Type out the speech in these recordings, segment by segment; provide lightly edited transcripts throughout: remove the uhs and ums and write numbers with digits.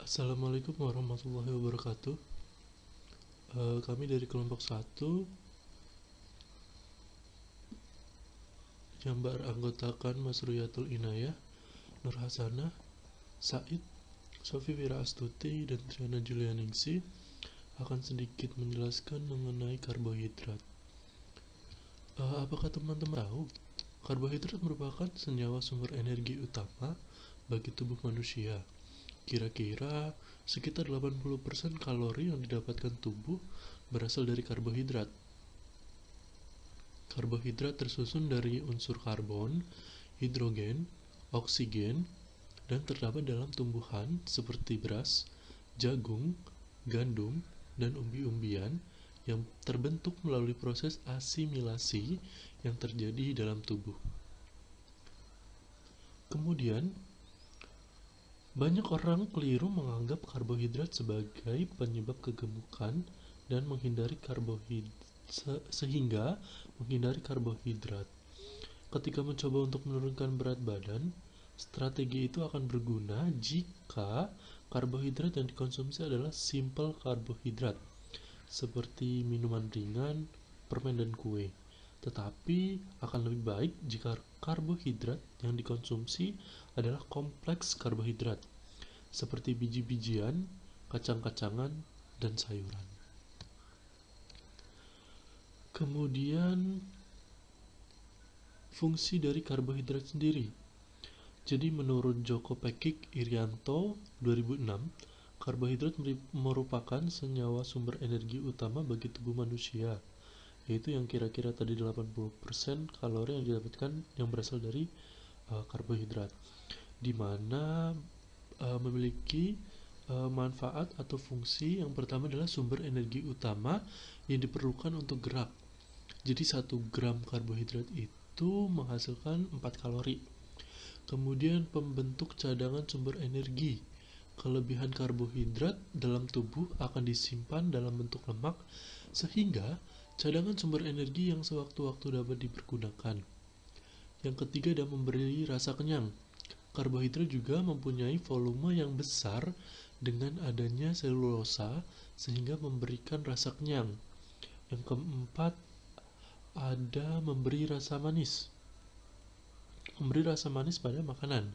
Assalamualaikum warahmatullahi wabarakatuh. Kami dari kelompok 1 yang beranggotakan Mas Ruyatul Inayah, Nur Hasanah, Said, Sofi Wira Astuti, dan Triana Julianingsi akan sedikit menjelaskan mengenai karbohidrat. Apakah teman-teman tahu? Karbohidrat merupakan senyawa sumber energi utama bagi tubuh manusia. Kira-kira sekitar 80% kalori yang didapatkan tubuh berasal dari karbohidrat. Karbohidrat tersusun dari unsur karbon, hidrogen, oksigen, dan terdapat dalam tumbuhan seperti beras, jagung, gandum, dan umbi-umbian yang terbentuk melalui proses asimilasi yang terjadi dalam tubuh. Kemudian, banyak orang keliru menganggap karbohidrat sebagai penyebab kegemukan dan sehingga menghindari karbohidrat. Ketika mencoba untuk menurunkan berat badan, strategi itu akan berguna jika karbohidrat yang dikonsumsi adalah simple karbohidrat, seperti minuman ringan, permen, dan kue. Tetapi akan lebih baik jika karbohidrat yang dikonsumsi adalah kompleks karbohidrat, seperti biji-bijian, kacang-kacangan, dan sayuran. Kemudian, fungsi dari karbohidrat sendiri. Jadi menurut Joko Pekik Irianto 2006, karbohidrat merupakan senyawa sumber energi utama bagi tubuh manusia, yaitu yang kira-kira tadi 80% kalori yang didapatkan yang berasal dari karbohidrat, di mana memiliki manfaat atau fungsi. Yang pertama adalah sumber energi utama yang diperlukan untuk gerak. Jadi 1 gram karbohidrat itu menghasilkan 4 kalori. Kemudian pembentuk cadangan sumber energi. Kelebihan karbohidrat dalam tubuh akan disimpan dalam bentuk lemak sehingga cadangan sumber energi yang sewaktu-waktu dapat dipergunakan. Yang ketiga adalah memberi rasa kenyang. Karbohidrat juga mempunyai volume yang besar dengan adanya selulosa sehingga memberikan rasa kenyang. Yang keempat ada memberi rasa manis. Memberi rasa manis pada makanan.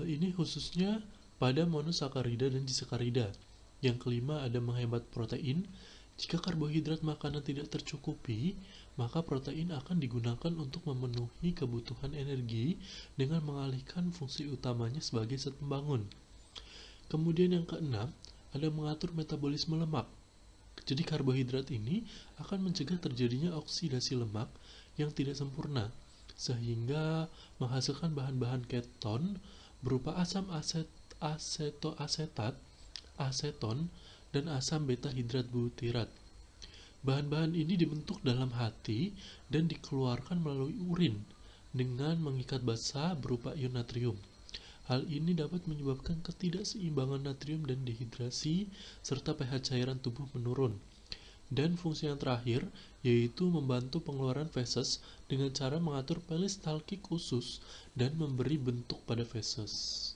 Ini khususnya pada monosakarida dan disakarida. Yang kelima ada menghemat protein. Jika karbohidrat makanan tidak tercukupi, maka protein akan digunakan untuk memenuhi kebutuhan energi dengan mengalihkan fungsi utamanya sebagai zat pembangun. Kemudian yang keenam ada mengatur metabolisme lemak. Jadi karbohidrat ini akan mencegah terjadinya oksidasi lemak yang tidak sempurna, sehingga menghasilkan bahan-bahan keton berupa asam asetoasetat, aseton, dan asam beta hidrat butirat. Bahan-bahan ini dibentuk dalam hati dan dikeluarkan melalui urin dengan mengikat basa berupa ion natrium. Hal ini dapat menyebabkan ketidakseimbangan natrium dan dehidrasi serta pH cairan tubuh menurun. Dan fungsi yang terakhir yaitu membantu pengeluaran feses dengan cara mengatur peristaltik usus dan memberi bentuk pada feses.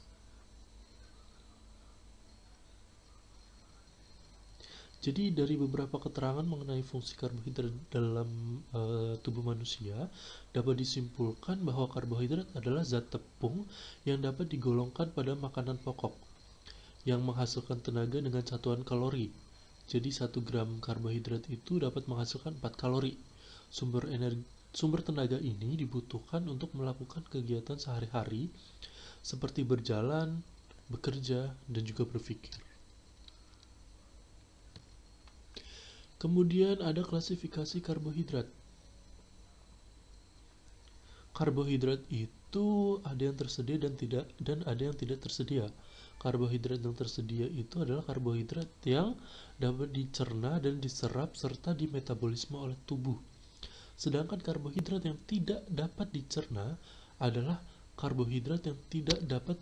Jadi dari beberapa keterangan mengenai fungsi karbohidrat dalam tubuh manusia dapat disimpulkan bahwa karbohidrat adalah zat tepung yang dapat digolongkan pada makanan pokok yang menghasilkan tenaga dengan satuan kalori. Jadi 1 gram karbohidrat itu dapat menghasilkan 4 kalori. Sumber tenaga ini dibutuhkan untuk melakukan kegiatan sehari-hari seperti berjalan, bekerja, dan juga berpikir. Kemudian ada klasifikasi karbohidrat. Karbohidrat itu ada yang tersedia dan ada yang tidak tersedia. Karbohidrat yang tersedia itu adalah karbohidrat yang dapat dicerna dan diserap serta dimetabolisme oleh tubuh. Sedangkan karbohidrat yang tidak dapat dicerna adalah karbohidrat yang tidak dapat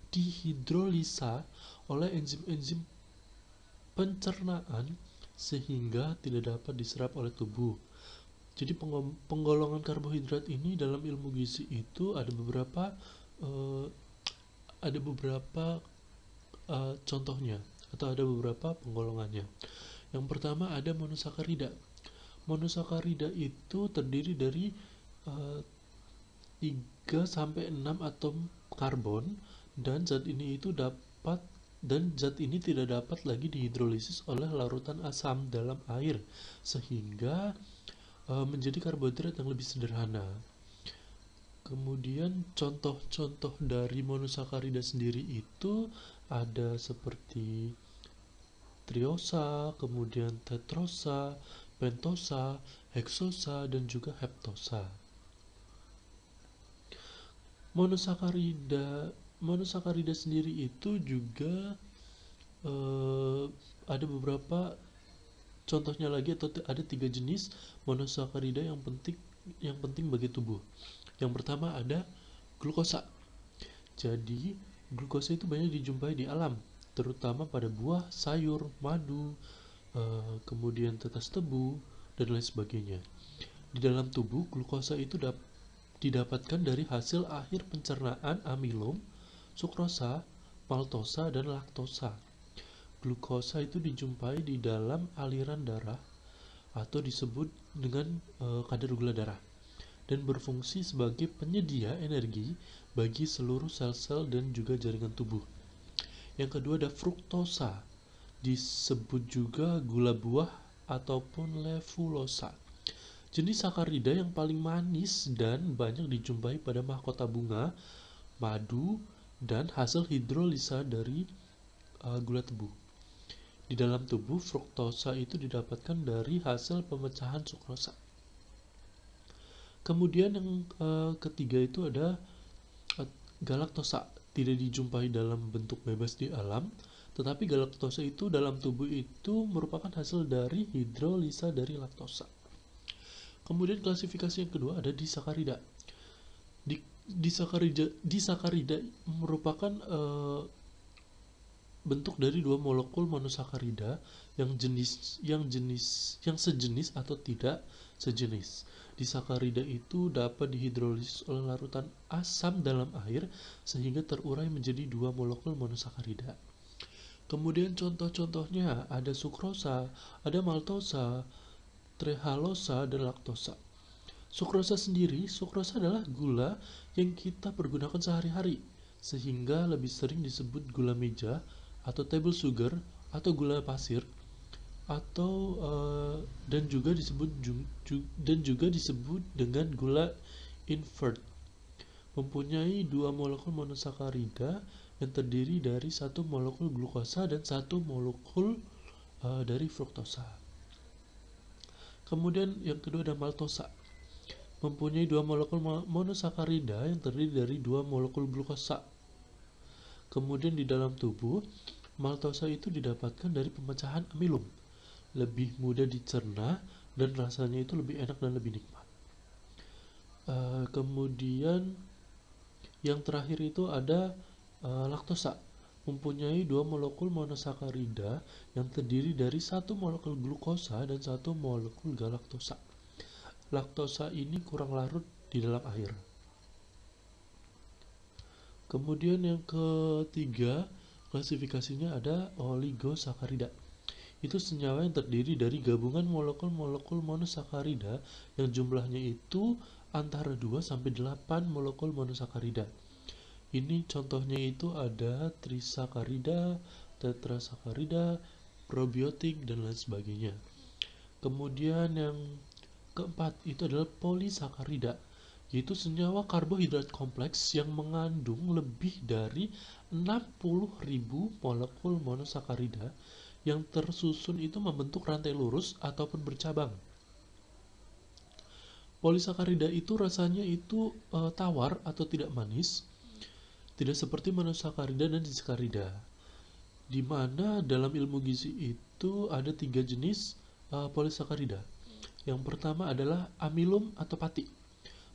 dihidrolisa oleh enzim-enzim pencernaan sehingga tidak dapat diserap oleh tubuh. Jadi penggolongan karbohidrat ini dalam ilmu gizi itu ada beberapa contohnya atau ada beberapa penggolongannya. Yang pertama ada monosakarida. Monosakarida itu terdiri dari 3 sampai 6 atom karbon dan zat ini tidak dapat lagi dihidrolisis oleh larutan asam dalam air sehingga menjadi karbohidrat yang lebih sederhana. Kemudian contoh-contoh dari monosakarida sendiri itu ada seperti triosa, kemudian tetrosa, pentosa, heksosa, dan juga heptosa. Monosakarida sendiri itu juga ada beberapa contohnya lagi, atau ada 3 jenis monosakarida yang penting bagi tubuh. Yang pertama ada glukosa. Jadi glukosa itu banyak dijumpai di alam, terutama pada buah, sayur, madu, kemudian tetes tebu, dan lain sebagainya. Di dalam tubuh, glukosa itu didapatkan dari hasil akhir pencernaan amilum, sukrosa, maltosa, dan laktosa. Glukosa itu dijumpai di dalam aliran darah atau disebut dengan kadar gula darah dan berfungsi sebagai penyedia energi bagi seluruh sel-sel dan juga jaringan tubuh. Yang kedua ada fruktosa, disebut juga gula buah ataupun levulosa. Jenis sakarida yang paling manis dan banyak dijumpai pada mahkota bunga, madu, dan hasil hidrolisa dari gula tebu. Di dalam tubuh, fruktosa itu didapatkan dari hasil pemecahan sukrosa. Kemudian yang ketiga itu ada galaktosa. Tidak dijumpai dalam bentuk bebas di alam, tetapi galaktosa itu dalam tubuh itu merupakan hasil dari hidrolisa dari laktosa. Kemudian klasifikasi yang kedua ada disakarida. Disakarida merupakan bentuk dari 2 molekul monosakarida yang sejenis atau tidak sejenis. Disakarida itu dapat dihidrolisis oleh larutan asam dalam air sehingga terurai menjadi 2 molekul monosakarida. Kemudian contoh-contohnya ada sukrosa, ada maltosa, trehalosa, dan laktosa. Sukrosa adalah gula yang kita pergunakan sehari-hari, sehingga lebih sering disebut gula meja atau table sugar atau gula pasir, atau dan juga disebut dengan gula invert. Mempunyai 2 molekul monosakarida yang terdiri dari 1 molekul glukosa dan 1 molekul dari fruktosa. Kemudian yang kedua ada maltosa. Mempunyai 2 molekul monosakarida yang terdiri dari 2 molekul glukosa. Kemudian di dalam tubuh, maltosa itu didapatkan dari pemecahan amilum. Lebih mudah dicerna dan rasanya itu lebih enak dan lebih nikmat. Kemudian yang terakhir itu ada laktosa. Mempunyai 2 molekul monosakarida yang terdiri dari 1 molekul glukosa dan 1 molekul galaktosa. Laktosa ini kurang larut di dalam air. Kemudian yang ketiga klasifikasinya ada oligosakarida. Itu senyawa yang terdiri dari gabungan molekul-molekul monosakarida yang jumlahnya itu antara 2 sampai 8 molekul monosakarida. Ini contohnya itu ada trisakarida, tetrasakarida, probiotik, dan lain sebagainya. Kemudian yang keempat itu adalah polisakarida, yaitu senyawa karbohidrat kompleks yang mengandung lebih dari 60.000 molekul monosakarida yang tersusun itu membentuk rantai lurus ataupun bercabang. Polisakarida itu rasanya itu tawar atau tidak manis, tidak seperti monosakarida dan disakarida. Di mana dalam ilmu gizi itu ada 3 jenis polisakarida. Yang pertama adalah amilum atau pati,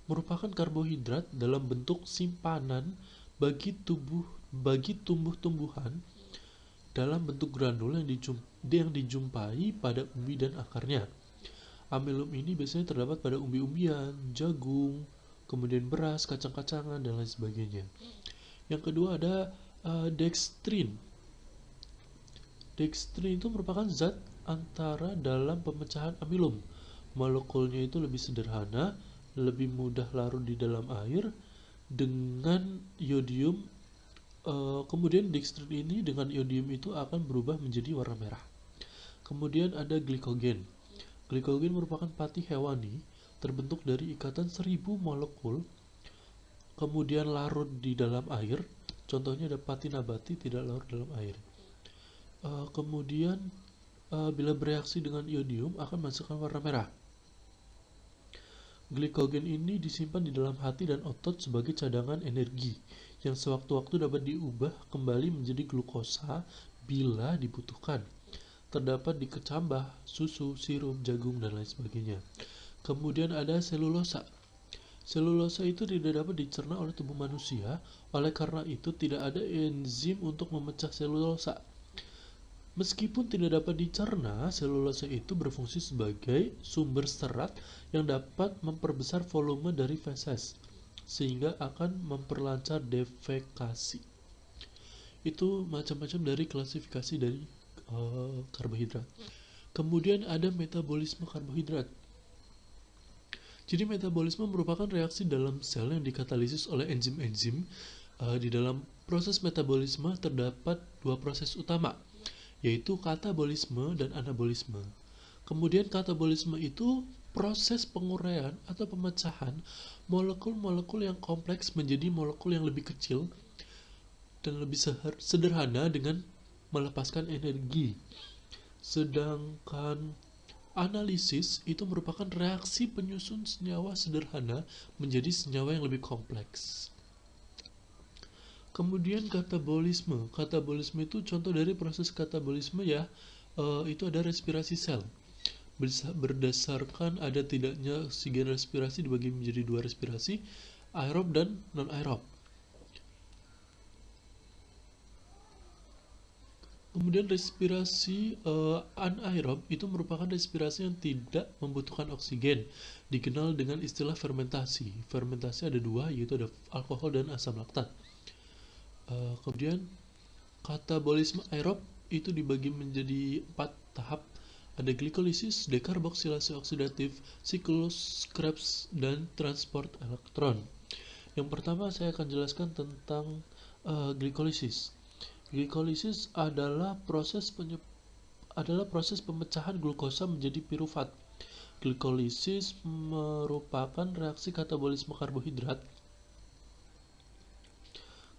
merupakan karbohidrat dalam bentuk simpanan bagi tumbuh-tumbuhan dalam bentuk granul yang dijumpai pada umbi dan akarnya. Amilum ini biasanya terdapat pada umbi-umbian, jagung, kemudian beras, kacang-kacangan, dan lain sebagainya. Yang kedua ada dextrin. Dextrin itu merupakan zat antara dalam pemecahan amilum. Molekulnya itu lebih sederhana, lebih mudah larut di dalam air dengan iodium. Kemudian dextrin ini dengan iodium itu akan berubah menjadi warna merah. Kemudian ada glikogen. Glikogen merupakan patih hewani terbentuk dari ikatan 1000 molekul kemudian larut di dalam air. Contohnya ada patih nabati tidak larut dalam air. Kemudian bila bereaksi dengan iodium akan menghasilkan warna merah. Glikogen ini disimpan di dalam hati dan otot sebagai cadangan energi yang sewaktu-waktu dapat diubah kembali menjadi glukosa bila dibutuhkan. Terdapat di kecambah, susu, sirup, jagung, dan lain sebagainya. Kemudian ada selulosa. Selulosa itu tidak dapat dicerna oleh tubuh manusia, oleh karena itu tidak ada enzim untuk memecah selulosa. Meskipun tidak dapat dicerna, selulosa itu berfungsi sebagai sumber serat yang dapat memperbesar volume dari feses, sehingga akan memperlancar defekasi. Itu macam-macam dari klasifikasi dari karbohidrat. Kemudian ada metabolisme karbohidrat. Jadi metabolisme merupakan reaksi dalam sel yang dikatalisis oleh enzim-enzim. Di dalam proses metabolisme terdapat dua proses utama, yaitu katabolisme dan anabolisme. Kemudian katabolisme itu proses penguraian atau pemecahan molekul-molekul yang kompleks menjadi molekul yang lebih kecil dan lebih sederhana dengan melepaskan energi. Sedangkan analisis itu merupakan reaksi penyusun senyawa sederhana menjadi senyawa yang lebih kompleks. Kemudian katabolisme. Katabolisme itu contoh dari proses katabolisme ya, itu ada respirasi sel. Berdasarkan ada tidaknya oksigen respirasi dibagi menjadi dua respirasi, aerob dan non-aerob. Kemudian respirasi anaerob itu merupakan respirasi yang tidak membutuhkan oksigen, dikenal dengan istilah fermentasi. Fermentasi ada dua, yaitu ada alkohol dan asam laktat. Kemudian katabolisme aerob itu dibagi menjadi 4 tahap. Ada glikolisis, dekarboksilasi oksidatif, siklus Krebs, dan transport elektron. Yang pertama saya akan jelaskan tentang glikolisis. Glikolisis adalah proses pemecahan glukosa menjadi pirufat. Glikolisis merupakan reaksi katabolisme karbohidrat.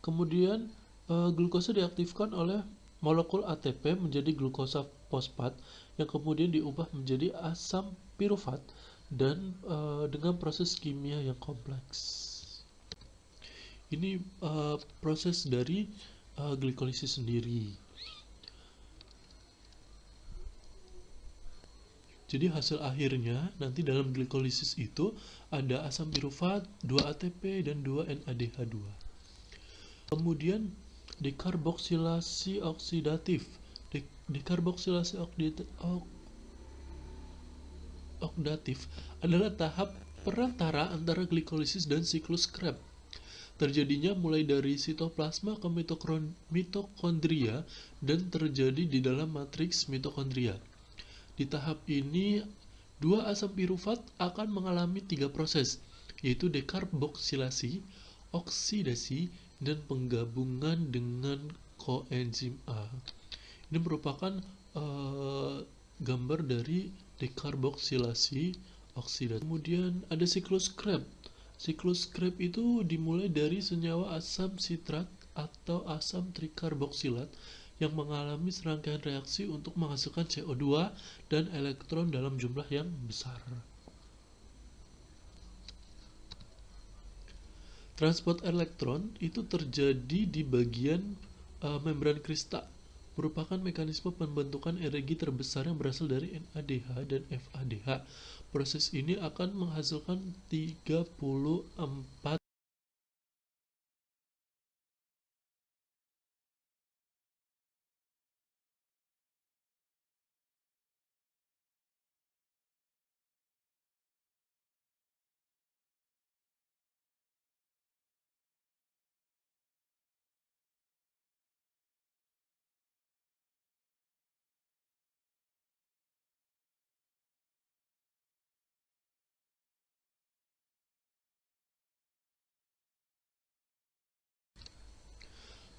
Kemudian glukosa diaktifkan oleh molekul ATP menjadi glukosa fosfat yang kemudian diubah menjadi asam pirufat dan dengan proses kimia yang kompleks. Ini proses dari glikolisis sendiri. Jadi hasil akhirnya nanti dalam glikolisis itu ada asam pirufat, 2 ATP dan 2 NADH2. Kemudian dekarboksilasi oksidatif. Dekarboksilasi oksidatif adalah tahap perantara antara glikolisis dan siklus Krebs. Terjadinya mulai dari sitoplasma ke mitokondria dan terjadi di dalam matriks mitokondria. Di tahap ini, dua asam pirufat akan mengalami 3 proses, yaitu dekarboksilasi, oksidasi, dan penggabungan dengan koenzim A. Ini merupakan gambar dari dekarboksilasi oksidasi. Kemudian ada siklus Krebs. Siklus Krebs itu dimulai dari senyawa asam sitrat atau asam trikarboksilat yang mengalami serangkaian reaksi untuk menghasilkan CO2 dan elektron dalam jumlah yang besar. Transport elektron itu terjadi di bagian membran kristal, merupakan mekanisme pembentukan energi terbesar yang berasal dari NADH dan FADH. Proses ini akan menghasilkan 34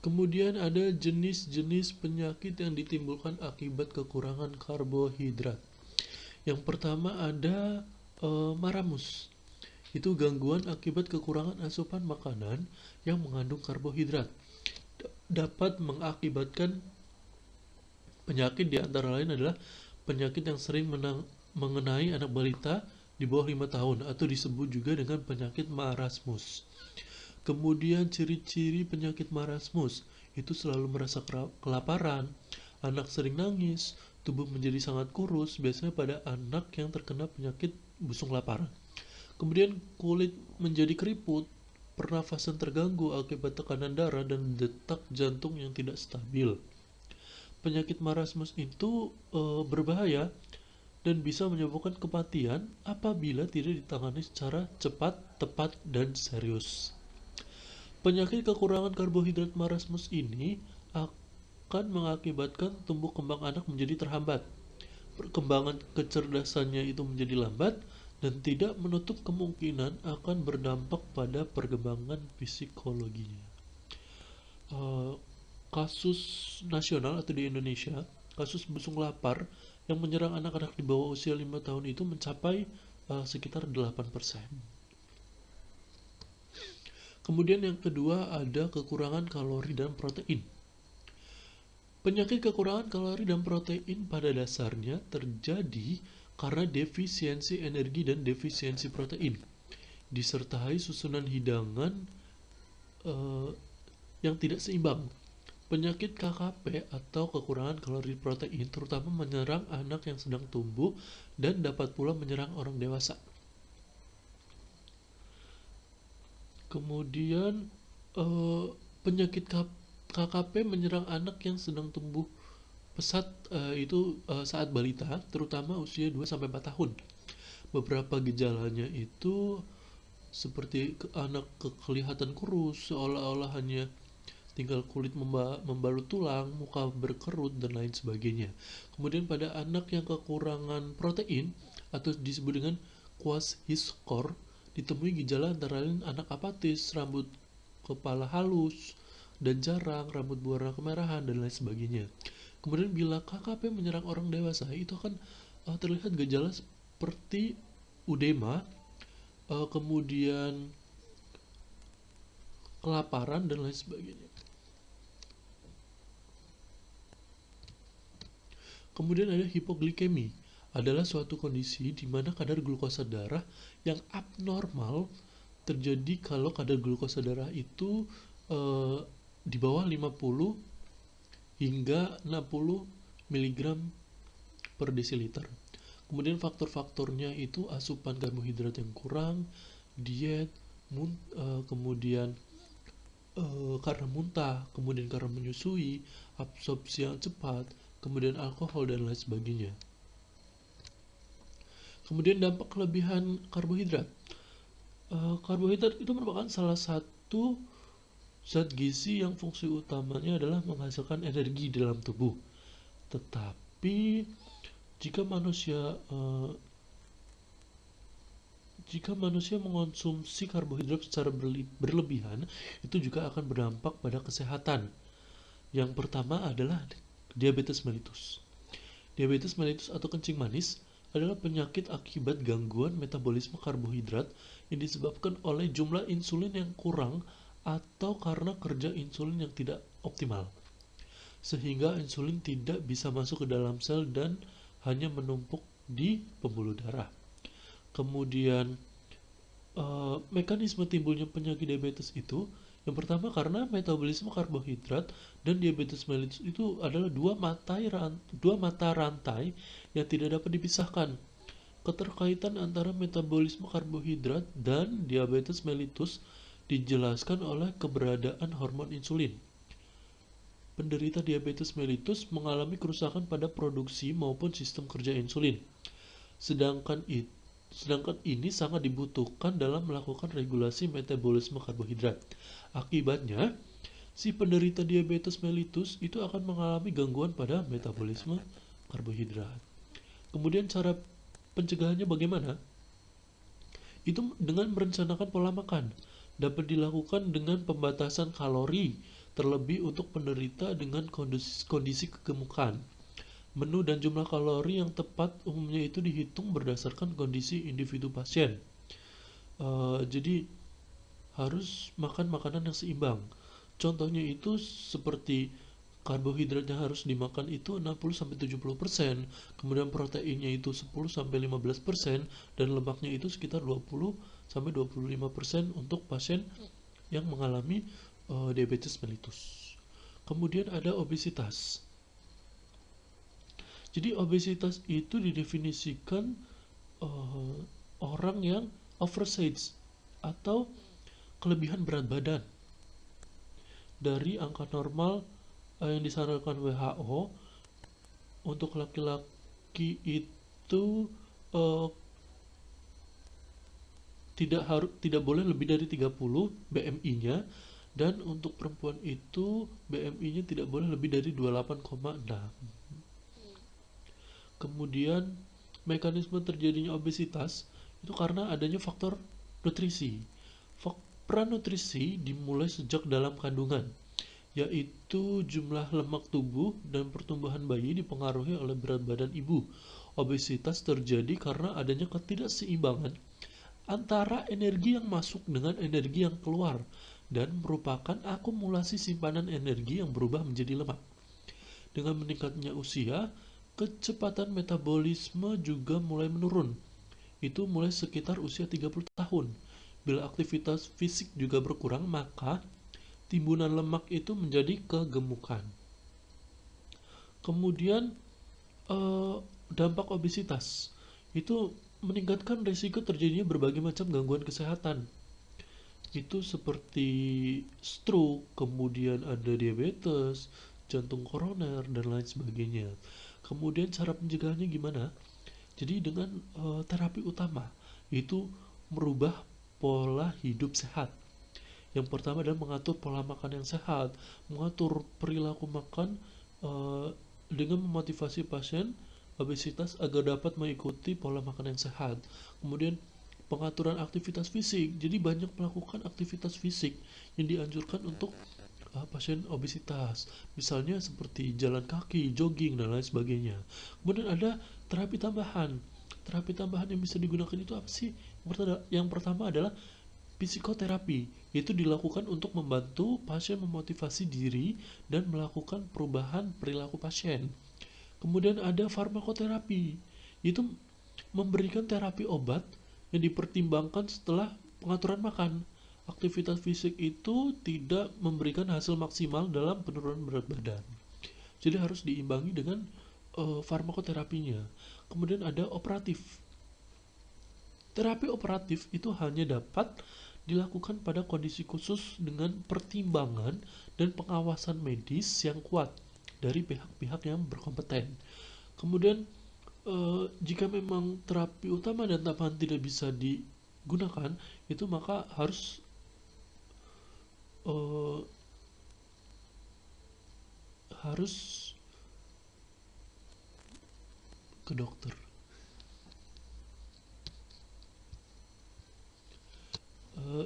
Kemudian ada jenis-jenis penyakit yang ditimbulkan akibat kekurangan karbohidrat. Yang pertama ada maramus. Itu gangguan akibat kekurangan asupan makanan yang mengandung karbohidrat. Dapat mengakibatkan penyakit, di antara lain adalah penyakit yang sering mengenai anak balita di bawah 5 tahun atau disebut juga dengan penyakit marasmus. Kemudian ciri-ciri penyakit marasmus itu selalu merasa kelaparan, anak sering nangis, tubuh menjadi sangat kurus, biasanya pada anak yang terkena penyakit busung lapar. Kemudian kulit menjadi keriput, pernafasan terganggu akibat tekanan darah dan detak jantung yang tidak stabil. Penyakit marasmus itu berbahaya dan bisa menyebabkan kematian apabila tidak ditangani secara cepat, tepat, dan serius. Penyakit kekurangan karbohidrat marasmus ini akan mengakibatkan tumbuh kembang anak menjadi terhambat. Perkembangan kecerdasannya itu menjadi lambat dan tidak menutup kemungkinan akan berdampak pada perkembangan psikologinya. Kasus nasional atau di Indonesia, kasus busung lapar yang menyerang anak-anak di bawah usia 5 tahun itu mencapai sekitar 8%. Kemudian yang kedua ada kekurangan kalori dan protein. Penyakit kekurangan kalori dan protein pada dasarnya terjadi karena defisiensi energi dan defisiensi protein, disertai susunan hidangan yang tidak seimbang. Penyakit KKP atau kekurangan kalori protein terutama menyerang anak yang sedang tumbuh dan dapat pula menyerang orang dewasa. Kemudian penyakit KKP menyerang anak yang sedang tumbuh pesat saat balita, terutama usia 2-4 tahun. Beberapa gejalanya itu seperti anak kelihatan kurus, seolah-olah hanya tinggal kulit membalut tulang, muka berkerut, dan lain sebagainya. Kemudian pada anak yang kekurangan protein atau disebut dengan kwashiorkor, ditemui gejala antara lain anak apatis, rambut kepala halus dan jarang, rambut berwarna kemerahan, dan lain sebagainya. Kemudian bila KKP menyerang orang dewasa, itu akan terlihat gejala seperti udema, kemudian kelaparan, dan lain sebagainya. Kemudian ada hipoglikemi, adalah suatu kondisi di mana kadar glukosa darah yang abnormal terjadi kalau kadar glukosa darah itu di bawah 50 hingga 60 mg per desiliter. Kemudian faktor-faktornya itu asupan karbohidrat yang kurang, diet, kemudian karena muntah, kemudian karena menyusui, absorpsi yang cepat, kemudian alkohol, dan lain sebagainya. Kemudian dampak kelebihan karbohidrat. Karbohidrat itu merupakan salah satu zat gizi yang fungsi utamanya adalah menghasilkan energi dalam tubuh. Tetapi jika manusia mengonsumsi karbohidrat secara berlebihan, itu juga akan berdampak pada kesehatan. Yang pertama adalah diabetes mellitus. Diabetes mellitus atau kencing manis adalah penyakit akibat gangguan metabolisme karbohidrat yang disebabkan oleh jumlah insulin yang kurang atau karena kerja insulin yang tidak optimal, sehingga insulin tidak bisa masuk ke dalam sel dan hanya menumpuk di pembuluh darah. Kemudian mekanisme timbulnya penyakit diabetes itu, yang pertama karena metabolisme karbohidrat, dan diabetes mellitus itu adalah dua mata rantai yang tidak dapat dipisahkan. Keterkaitan antara metabolisme karbohidrat dan diabetes mellitus dijelaskan oleh keberadaan hormon insulin. Penderita diabetes mellitus mengalami kerusakan pada produksi maupun sistem kerja insulin. Sedangkan ini sangat dibutuhkan dalam melakukan regulasi metabolisme karbohidrat. Akibatnya, si penderita diabetes mellitus itu akan mengalami gangguan pada metabolisme karbohidrat. Kemudian cara pencegahannya bagaimana? Itu dengan merencanakan pola makan. Dapat dilakukan dengan pembatasan kalori, terlebih untuk penderita dengan kondisi kegemukan. Menu dan jumlah kalori yang tepat umumnya itu dihitung berdasarkan kondisi individu pasien. Jadi harus makan makanan yang seimbang. Contohnya itu seperti karbohidratnya harus dimakan itu 60-70%, kemudian proteinnya itu 10-15%, dan lemaknya itu sekitar 20-25% untuk pasien yang mengalami diabetes mellitus. Kemudian ada obesitas. Jadi obesitas itu didefinisikan orang yang oversize atau kelebihan berat badan dari angka normal yang disarankan WHO. Untuk laki-laki itu tidak boleh lebih dari 30 BMI-nya, dan untuk perempuan itu BMI-nya tidak boleh lebih dari 28,6. Kemudian mekanisme terjadinya obesitas itu karena adanya faktor nutrisi. Peran nutrisi dimulai sejak dalam kandungan, yaitu jumlah lemak tubuh dan pertumbuhan bayi dipengaruhi oleh berat badan ibu. Obesitas terjadi karena adanya ketidakseimbangan antara energi yang masuk dengan energi yang keluar, dan merupakan akumulasi simpanan energi yang berubah menjadi lemak. Dengan meningkatnya usia, kecepatan metabolisme juga mulai menurun. Itu mulai sekitar usia 30 tahun. Bila aktivitas fisik juga berkurang, maka timbunan lemak itu menjadi kegemukan. Kemudian dampak obesitas itu meningkatkan risiko terjadinya berbagai macam gangguan kesehatan. Itu seperti stroke, kemudian ada diabetes, jantung koroner, dan lain sebagainya. Kemudian cara pencegahannya gimana? Jadi dengan terapi utama itu merubah pola hidup sehat. Yang pertama adalah mengatur pola makan yang sehat, mengatur perilaku makan dengan memotivasi pasien obesitas agar dapat mengikuti pola makan yang sehat. Kemudian pengaturan aktivitas fisik, jadi banyak melakukan aktivitas fisik yang dianjurkan untuk pasien obesitas, misalnya seperti jalan kaki, jogging, dan lain sebagainya. Kemudian ada terapi tambahan. Terapi tambahan yang bisa digunakan itu apa sih? Yang pertama adalah psikoterapi. Itu dilakukan untuk membantu pasien memotivasi diri dan melakukan perubahan perilaku pasien. Kemudian ada farmakoterapi. Itu memberikan terapi obat yang dipertimbangkan setelah pengaturan makan. Aktivitas fisik itu tidak memberikan hasil maksimal dalam penurunan berat badan. Jadi harus diimbangi dengan farmakoterapinya. Kemudian ada operatif. Terapi operatif itu hanya dapat dilakukan pada kondisi khusus dengan pertimbangan dan pengawasan medis yang kuat dari pihak-pihak yang berkompeten. Kemudian jika memang terapi utama dan tambahan tidak bisa digunakan, itu maka harus ke dokter.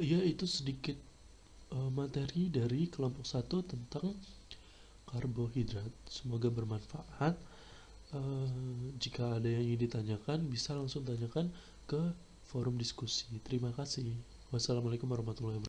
Ya, itu sedikit materi dari kelompok 1 tentang karbohidrat. Semoga bermanfaat. Jika ada yang ingin ditanyakan, bisa langsung tanyakan ke forum diskusi. Terima kasih. Wassalamualaikum warahmatullahi wabarakatuh.